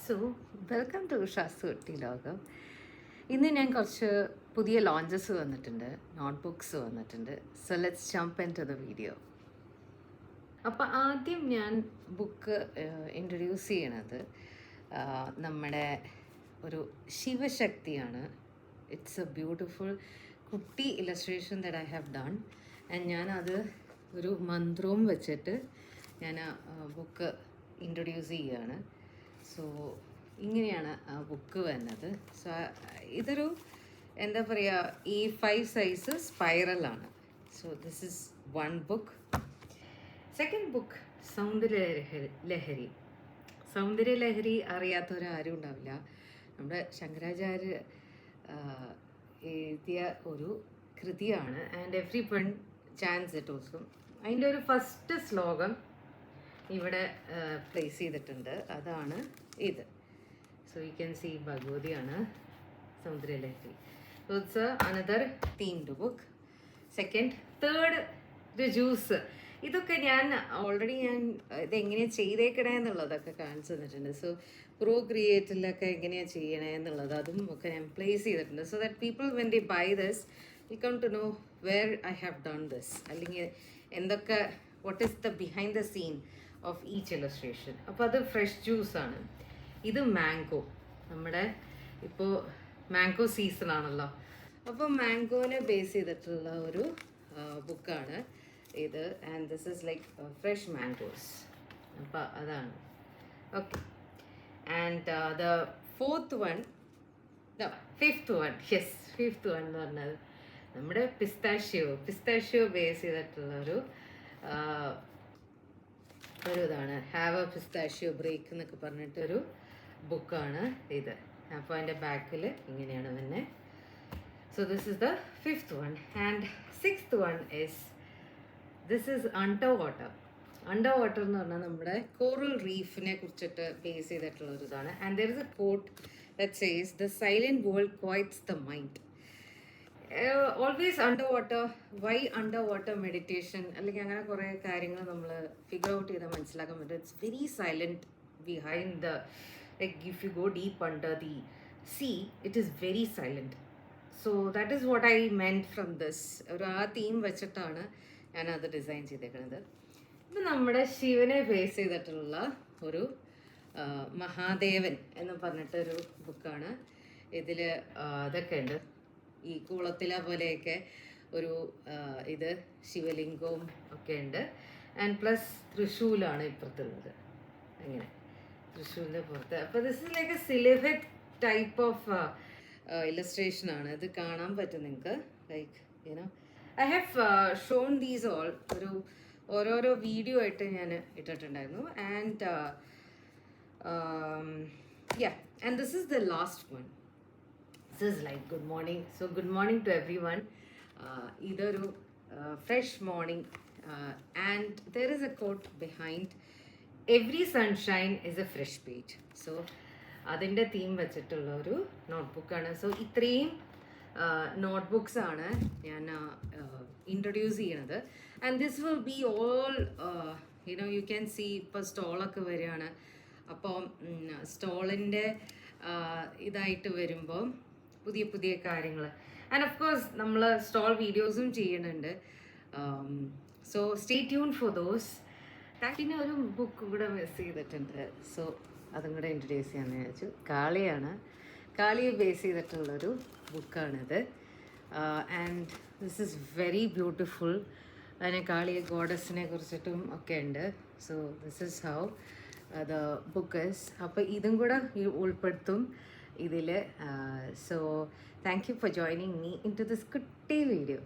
So welcome to Shaz കുട്ടി ലോകം. ഇന്ന് ഞാൻ കുറച്ച് പുതിയ ലോഞ്ചസ് വന്നിട്ടുണ്ട്, നോട്ട് ബുക്സ് വന്നിട്ടുണ്ട്. So let's jump into the video. അപ്പോൾ ആദ്യം ഞാൻ ബുക്ക് ഇൻട്രൊഡ്യൂസ് ചെയ്യണത് നമ്മുടെ ഒരു ശിവശക്തിയാണ്. ഇറ്റ്സ് എ ബ്യൂട്ടിഫുൾ കുട്ടി illustration that I have done. And ഞാനത് ഒരു മന്ത്രവും വെച്ചിട്ട് ഞാൻ ബുക്ക് ഇൻട്രൊഡ്യൂസ് ചെയ്യുകയാണ്. സോ ഇങ്ങനെയാണ് ആ ബുക്ക് വരുന്നത്. സോ ഇതൊരു എന്താ പറയുക, ഈ 5 സൈസ് സ്പൈറലാണ്. So this is one book. Second book Soundarya Lahari. Soundarya Lahari അറിയാത്തവരാരും ഉണ്ടാവില്ല. നമ്മുടെ ശങ്കരാചാര്യ എഴുതിയ ഒരു കൃതിയാണ്. And everyone chants it also. അതിൻ്റെ ഒരു ഫസ്റ്റ് ശ്ലോകം ഇവിടെ പ്ലേസ് ചെയ്തിട്ടുണ്ട്. അതാണ് ഇത്. സോ യു ക്യാൻ സീ ഭഗവതിയാണ് Soundarya Lahari. So it's another themed book. Second, third ജ്യൂസ്. ഇതൊക്കെ ഞാൻ ഓൾറെഡി ഇതെങ്ങനെയാണ് ചെയ്തേക്കണേ എന്നുള്ളതൊക്കെ കാണിച്ചു തന്നിട്ടുണ്ട്. സോ ക്രിയേറ്റിലൊക്കെ എങ്ങനെയാണ് ചെയ്യണേ എന്നുള്ളത് അതും ഒക്കെ ഞാൻ പ്ലേസ് ചെയ്തിട്ടുണ്ട്. So that people when they buy this will come to know where I have done this, അല്ലെങ്കിൽ എന്തൊക്കെ what is the behind the scene of each illustration. അപ്പോൾ അത് ഫ്രഷ് ജ്യൂസാണ്. ഇത് മാംഗോ. നമ്മുടെ ഇപ്പോൾ മാംഗോ സീസൺ ആണല്ലോ. അപ്പോൾ മാംഗോനെ ബേസ് ചെയ്തിട്ടുള്ള ഒരു ബുക്കാണ് ഇത്. And this is like fresh mangoes. അപ്പോൾ അതാണ്. Okay. And the fifth one എന്ന് പറഞ്ഞത് നമ്മുടെ പിസ്താഷ്യോ ബേസ് ചെയ്തിട്ടുള്ളൊരു ഇതാണ്. ഹാവ് എ പിസ്താഷ്യോ ബ്രേക്ക് എന്നൊക്കെ പറഞ്ഞിട്ടൊരു ബുക്കാണ് ഇത്. അപ്പോൾ അതിൻ്റെ ബാക്കിൽ ഇങ്ങനെയാണ് തന്നെ. So this is the fifth one. And sixth one is this is under water. Under water എന്ന് പറഞ്ഞാൽ നമ്മുടെ കോറൽ റീഫിനെ കുറിച്ചിട്ട് ബേസ് ചെയ്തിട്ടുള്ള ഒരു ഇതാണ്. And there is a quote that says the silent world quiets the mind. Always underwater. Why underwater meditation, അല്ലെങ്കിൽ അങ്ങനെ കുറേ കാര്യങ്ങൾ നമ്മൾ ഫിഗർ ഔട്ട് ചെയ്താൽ മനസ്സിലാക്കാൻ പറ്റും. It's very silent behind the, like if you go deep under the see it is very silent. So that is what I meant from this. ഒരു ആ തീം വെച്ചിട്ടാണ് ഞാനത് ഡിസൈൻ ചെയ്തേക്കുന്നത്. ഇത് നമ്മുടെ ശിവനെ ബേസ് ചെയ്തിട്ടുള്ള ഒരു മഹാദേവൻ എന്ന് പറഞ്ഞിട്ടൊരു ബുക്കാണ്. ഇതിൽ ഇതൊക്കെ ഉണ്ട്. ഈ കുളത്തില പോലെയൊക്കെ ഒരു ഇത് ശിവലിംഗവും ഒക്കെ ഉണ്ട്. ആൻഡ് പ്ലസ് തൃശ്ശൂലാണ് ഇപ്പുറത്തുള്ളത്. അങ്ങനെ തൃശ്ശൂരിൻ്റെ പുറത്ത്. അപ്പോൾ this is like a celibate type of illustration ആണ്. ഇത് കാണാൻ പറ്റും നിങ്ങൾക്ക്. Like you know I have shown these all. ഒരു ഓരോരോ വീഡിയോ ആയിട്ട് ഞാൻ ഇട്ടിട്ടുണ്ടായിരുന്നു. And and this is the last one. This is like good morning. So good morning to everyone. ഇതൊരു fresh morning, and there is a quote behind, every sunshine is a fresh page. So അതിൻ്റെ theme വെച്ചിട്ടുള്ള ഒരു നോട്ട്ബുക്കാണ്. So ഇത്രയും notebooks ആണ് ഞാൻ introduce ചെയ്യണത്. And this will be all you can see. ഇപ്പോൾ സ്റ്റോളൊക്കെ വരികയാണ്. അപ്പോൾ സ്റ്റോളിൻ്റെ ഇതായിട്ട് വരുമ്പോൾ പുതിയ പുതിയ കാര്യങ്ങൾ. ആൻഡ് ഓഫ് കോഴ്സ് നമ്മൾ സ്റ്റോൾ വീഡിയോസും ചെയ്യുന്നുണ്ട്. So stay tune for those. പിന്നെ ഒരു ബുക്ക് കൂടെ മിസ് ചെയ്തിട്ടുണ്ട്. സോ അതും കൂടെ ഇൻട്രൊഡ്യൂസ് ചെയ്യാമെന്ന് വിചാരിച്ചു. കാളിയെ ബേസ് ചെയ്തിട്ടുള്ളൊരു ബുക്കാണിത്. And this is very beautiful. അതിനെ കാളിയെ ഗോഡസിനെ കുറിച്ചിട്ടും ഒക്കെ ഉണ്ട്. So this is how the book is. അപ്പോൾ ഇതും കൂടെ ഉൾപ്പെടുത്തും ഇതിൽ. So thank you for joining me into this കുട്ടി വീഡിയോ.